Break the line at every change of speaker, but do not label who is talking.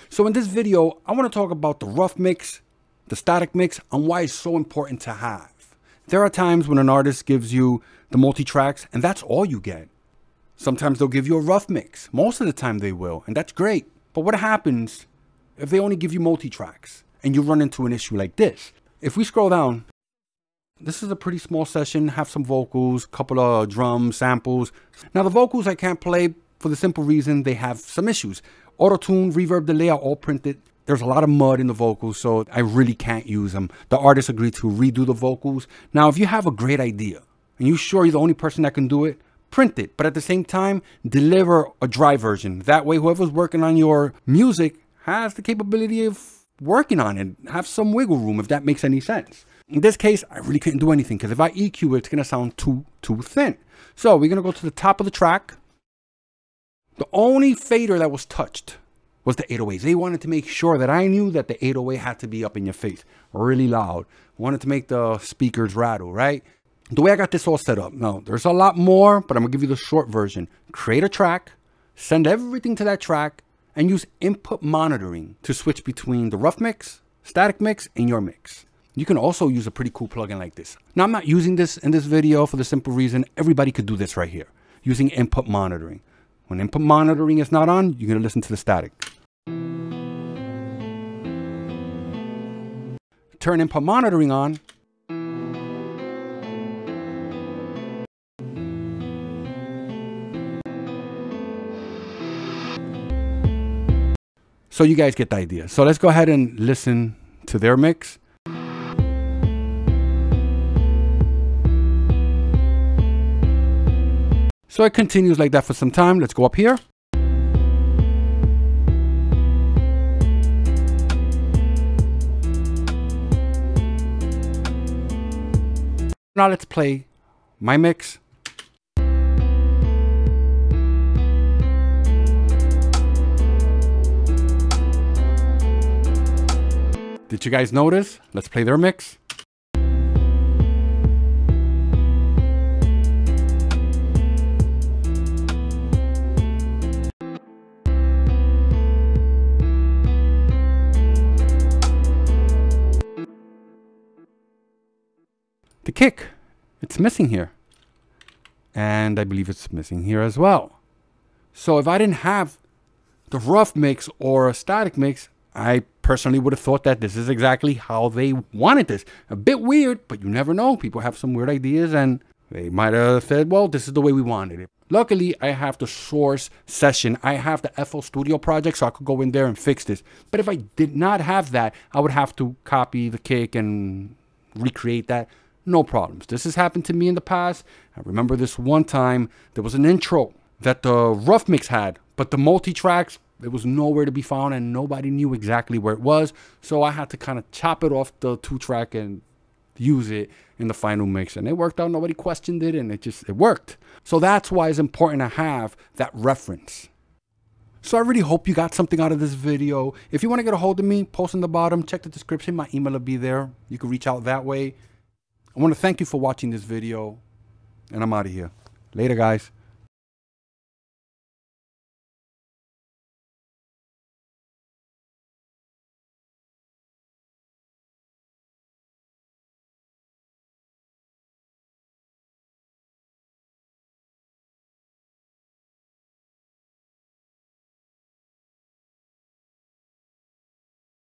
So in this video, I want to talk about the rough mix, the static mix, and why it's so important to have. There are times when an artist gives you the multi-tracks and that's all you get. Sometimes they'll give you a rough mix. Most of the time they will, and that's great. But what happens if they only give you multi-tracks and you run into an issue like this? If we scroll down, this is a pretty small session, have some vocals, couple of drums, samples. Now the vocals I can't play for the simple reason they have some issues. Auto-tune, reverb, delay are all printed. There's a lot of mud in the vocals, so I really can't use them. The artist agreed to redo the vocals. Now, if you have a great idea and you're sure you're the only person that can do it, print it. But at the same time, deliver a dry version. That way, whoever's working on your music has the capability of working on it. Have some wiggle room, if that makes any sense. In this case, I really couldn't do anything because if I EQ it, it's going to sound too thin. So we're going to go to the top of the track. The only fader that was touched was the 808s. They wanted to make sure that I knew that the 808 had to be up in your face, really loud. Wanted to make the speakers rattle, right? The way I got this all set up. Now, there's a lot more, but I'm going to give you the short version. Create a track, send everything to that track, and use input monitoring to switch between the rough mix, static mix, and your mix. You can also use a pretty cool plugin like this. Now, I'm not using this in this video for the simple reason everybody could do this right here, using input monitoring. When input monitoring is not on, you're going to listen to the static. Turn input monitoring on. So you guys get the idea. So let's go ahead and listen to their mix. So it continues like that for some time. Let's go up here. Now let's play my mix. Did you guys notice? Let's play their mix. The kick, it's missing here. And I believe it's missing here as well. So if I didn't have the rough mix or a static mix, I personally would have thought that this is exactly how they wanted this. A bit weird, but you never know. People have some weird ideas and they might have said, well, this is the way we wanted it. Luckily, I have the source session. I have the FL Studio project, so I could go in there and fix this. But if I did not have that, I would have to copy the kick and recreate that. No problems. This has happened to me in the past. I remember this one time, there was an intro that the rough mix had, but the multi-tracks, it was nowhere to be found and nobody knew exactly where it was. So I had to kind of chop it off the 2-track and use it in the final mix. And it worked out. Nobody questioned it and it worked. So that's why it's important to have that reference. So I really hope you got something out of this video. If you want to get a hold of me, post in the bottom, check the description. My email will be there. You can reach out that way. I want to thank you for watching this video, and I'm out of here. Later, guys.